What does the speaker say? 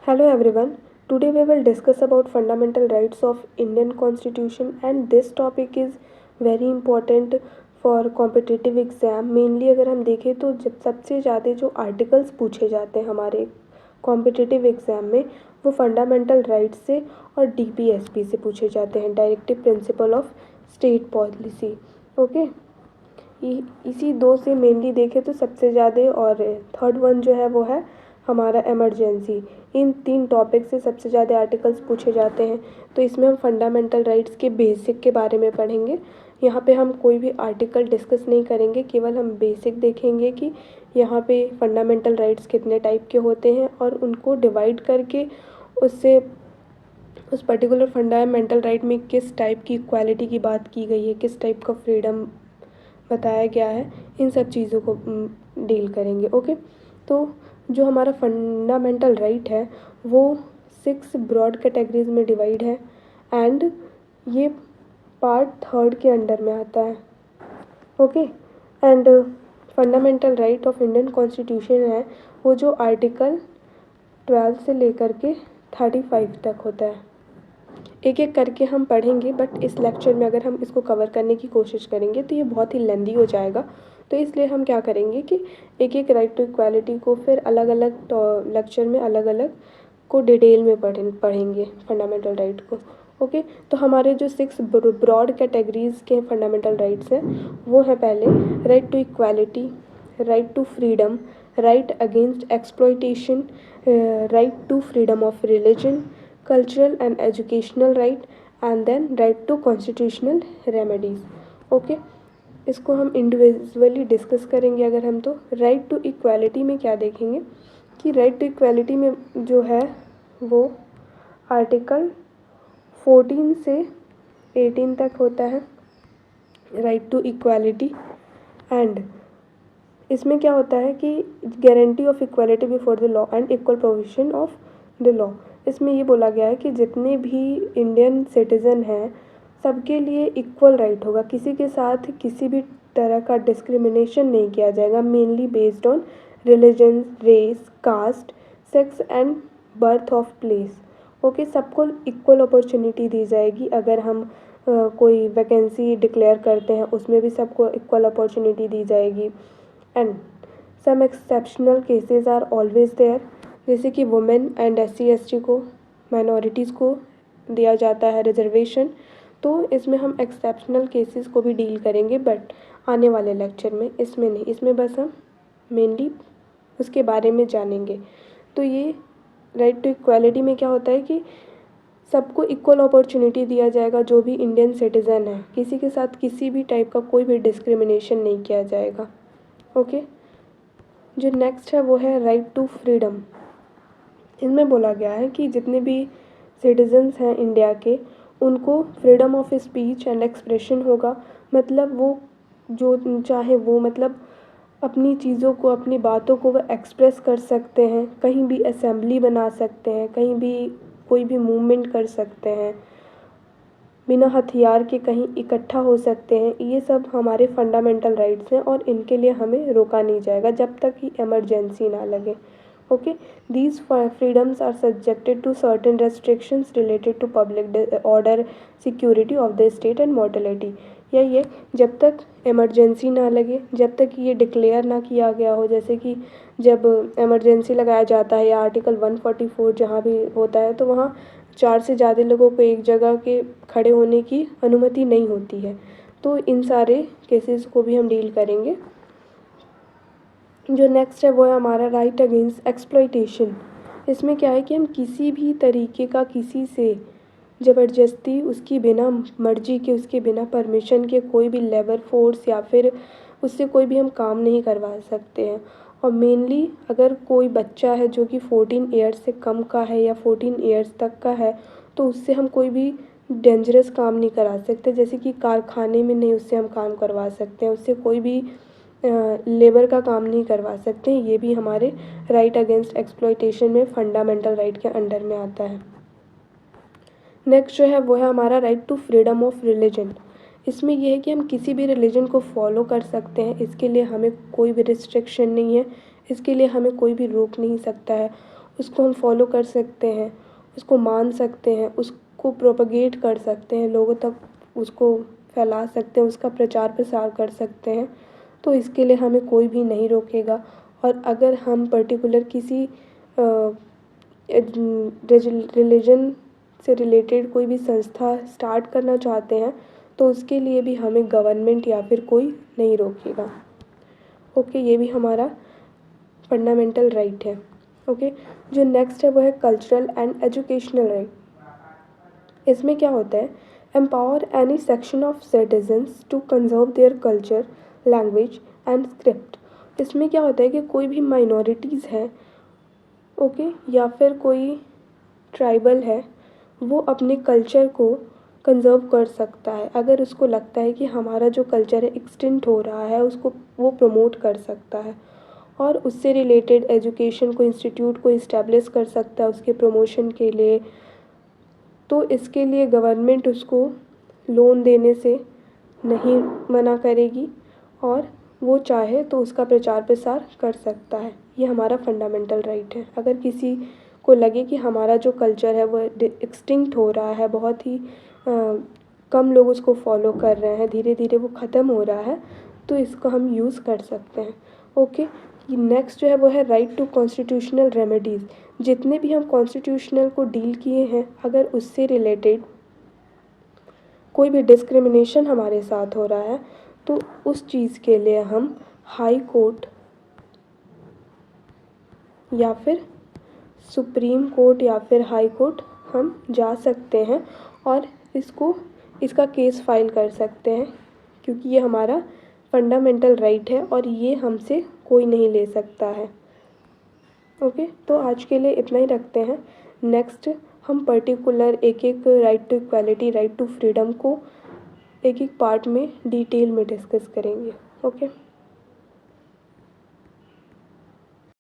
Hello everyone. Today we will discuss about fundamental rights of Indian Constitution and this topic is very important for competitive exam. Mainly अगर हम देखें तो जब सबसे ज़्यादा जो आर्टिकल्स पूछे जाते हैं हमारे कॉम्पिटिटिव एग्ज़ाम में वो फंडामेंटल राइट्स से और DPSP से पूछे जाते हैं, directive principle of state policy. Okay, इसी दो से मेनली देखें तो सबसे ज़्यादा और थर्ड वन जो है वो है हमारा इमरजेंसी. इन तीन टॉपिक से सबसे ज़्यादा आर्टिकल्स पूछे जाते हैं. तो इसमें हम फंडामेंटल राइट्स के बेसिक के बारे में पढ़ेंगे. यहाँ पे हम कोई भी आर्टिकल डिस्कस नहीं करेंगे, केवल हम बेसिक देखेंगे कि यहाँ पे फंडामेंटल राइट्स कितने टाइप के होते हैं और उनको डिवाइड करके उससे उस पर्टिकुलर फंडामेंटल राइट में किस टाइप की इक्वालिटी की बात की गई है, किस टाइप का फ्रीडम बताया गया है, इन सब चीज़ों को डील करेंगे. ओके, तो जो हमारा फंडामेंटल राइट है वो 6 ब्रॉड कैटेगरीज में डिवाइड है एंड ये पार्ट थर्ड के अंडर में आता है. Okay, and fundamental right of Indian constitution है वो जो आर्टिकल 12 से लेकर के 35 तक होता है. एक एक करके हम पढ़ेंगे, बट इस लेक्चर में अगर हम इसको कवर करने की कोशिश करेंगे तो ये बहुत ही लेंदी हो जाएगा. तो इसलिए हम क्या करेंगे कि एक एक राइट टू इक्वालिटी को फिर अलग अलग लेक्चर में अलग अलग को डिटेल में पढ़ेंगे फंडामेंटल राइट को. ओके, तो हमारे जो 6 ब्रॉड कैटेगरीज के फंडामेंटल राइट्स हैं वो हैं पहले right to equality, right to freedom, right against exploitation, right to freedom of religion, cultural and educational right and then right to constitutional remedies. Okay, इसको हम इंडिविजुअली डिस्कस करेंगे. अगर हम तो राइट टू इक्वालिटी में क्या देखेंगे कि राइट टू इक्वालिटी में जो है वो आर्टिकल 14 से 18 तक होता है राइट टू इक्वालिटी. एंड इसमें क्या होता है कि guarantee of equality before the law and equal provision of the law. इसमें ये बोला गया है कि जितने भी इंडियन सिटीज़न हैं सबके लिए इक्वल राइट होगा, किसी के साथ किसी भी तरह का डिस्क्रिमिनेशन नहीं किया जाएगा, mainly based on religion, race, caste, sex and birth of place. Okay, सबको इक्वल अपॉर्चुनिटी दी जाएगी. अगर हम कोई वैकेंसी डिक्लेयर करते हैं उसमें भी सबको इक्वल अपॉर्चुनिटी दी जाएगी. And some exceptional cases are always there, जैसे कि वुमेन एंड SC ST को, माइनॉरिटीज़ को दिया जाता है रिजर्वेशन. तो इसमें हम एक्सेप्शनल केसेस को भी डील करेंगे, बट आने वाले लेक्चर में, इसमें नहीं. इसमें बस हम मेनली उसके बारे में जानेंगे. तो ये राइट टू इक्वालिटी में क्या होता है कि सबको इक्वल अपॉर्चुनिटी दिया जाएगा. जो भी इंडियन सिटीज़न है किसी के साथ किसी भी टाइप का कोई भी डिस्क्रिमिनेशन नहीं किया जाएगा. ओके, जो नेक्स्ट है वो है राइट टू फ्रीडम. इनमें बोला गया है कि जितने भी सिटीजन्स हैं इंडिया के उनको freedom of speech and expression होगा. मतलब वो जो चाहे वो मतलब अपनी चीज़ों को, अपनी बातों को वो एक्सप्रेस कर सकते हैं, कहीं भी असेंबली बना सकते हैं, कहीं भी कोई भी मूवमेंट कर सकते हैं, बिना हथियार के कहीं इकट्ठा हो सकते हैं. ये सब हमारे फंडामेंटल राइट्स हैं और इनके लिए हमें रोका नहीं जाएगा जब तक कि इमरजेंसी ना लगे. Okay, these freedoms are subjected to certain restrictions related to public order, security of the state and mortality. यही है, जब तक इमरजेंसी ना लगे, जब तक ये डिक्लेयर ना किया गया हो. जैसे कि जब इमरजेंसी लगाया जाता है या आर्टिकल 144 जहाँ भी होता है तो वहाँ 4 से ज़्यादा लोगों को एक जगह के खड़े होने की अनुमति नहीं होती है. तो इन सारे केसेस को भी हम डील करेंगे. जो नेक्स्ट है वो है हमारा राइट अगेंस्ट एक्सप्लॉयटेशन. इसमें क्या है कि हम किसी भी तरीके का किसी से ज़बरदस्ती, उसकी बिना मर्जी के, उसके बिना परमिशन के कोई भी लेबर फोर्स या फिर उससे कोई भी हम काम नहीं करवा सकते हैं. और मेनली अगर कोई बच्चा है जो कि 14 ईयर्स से कम का है या 14 ईयर्स तक का है तो उससे हम कोई भी डेंजरस काम नहीं करा सकते. जैसे कि कारखाने में नहीं उससे हम काम करवा सकते हैं, उससे कोई भी लेबर का काम नहीं करवा सकते हैं. ये भी हमारे राइट अगेंस्ट एक्सप्लॉयटेशन में फंडामेंटल राइट के अंडर में आता है. नेक्स्ट जो है वो है हमारा right to freedom of religion. इसमें यह है कि हम किसी भी रिलीजन को फॉलो कर सकते हैं, इसके लिए हमें कोई भी रिस्ट्रिक्शन नहीं है, इसके लिए हमें कोई भी रोक नहीं सकता है. उसको हम फॉलो कर सकते हैं, उसको मान सकते हैं, उसको प्रोपगेट कर सकते हैं, लोगों तक उसको फैला सकते हैं, उसका प्रचार प्रसार कर सकते हैं। तो इसके लिए हमें कोई भी नहीं रोकेगा। और अगर हम पर्टिकुलर किसी रिलीजन से रिलेटेड कोई भी संस्था स्टार्ट करना चाहते हैं तो उसके लिए भी हमें गवर्नमेंट या फिर कोई नहीं रोकेगा। ओके, ये भी हमारा फंडामेंटल राइट है। ओके, जो नेक्स्ट है वो है कल्चरल एंड एजुकेशनल राइट। इसमें क्या होता है, empower any section of citizens to conserve their culture, language and script. इसमें क्या होता है कि कोई भी माइनॉरिटीज़ है, ओके, या फिर कोई ट्राइबल है, वो अपने कल्चर को कंज़र्व कर सकता है। अगर उसको लगता है कि हमारा जो कल्चर है एक्सटिंक्ट हो रहा है, उसको वो प्रमोट कर सकता है और उससे रिलेटेड एजुकेशन को, इंस्टीट्यूट को इस्टेब्लिश कर सकता है उसके प्रमोशन के लिए। तो इसके लिए गवर्नमेंट उसको लोन देने से नहीं मना करेगी और वो चाहे तो उसका प्रचार प्रसार कर सकता है। ये हमारा फंडामेंटल राइट है। अगर किसी को लगे कि हमारा जो कल्चर है वो एक्सटिंक्ट हो रहा है, बहुत ही कम लोग उसको फॉलो कर रहे हैं, धीरे धीरे वो ख़त्म हो रहा है, तो इसको हम यूज़ कर सकते हैं। ओके, नेक्स्ट जो है वो है राइट टू कॉन्स्टिट्यूशनल रेमेडीज़। जितने भी हम कॉन्स्टिट्यूशनल को डील किए हैं, अगर उससे रिलेटेड कोई भी डिस्क्रिमिनेशन हमारे साथ हो रहा है तो उस चीज़ के लिए हम हाई कोर्ट या फिर सुप्रीम कोर्ट या फिर हाई कोर्ट हम जा सकते हैं और इसका केस फाइल कर सकते हैं, क्योंकि ये हमारा फंडामेंटल राइट है और ये हमसे कोई नहीं ले सकता है। ओके, तो आज के लिए इतना ही रखते हैं। नेक्स्ट हम पर्टिकुलर एक एक right to equality, right to freedom को एक एक पार्ट में डिटेल में डिस्कस करेंगे। ओके।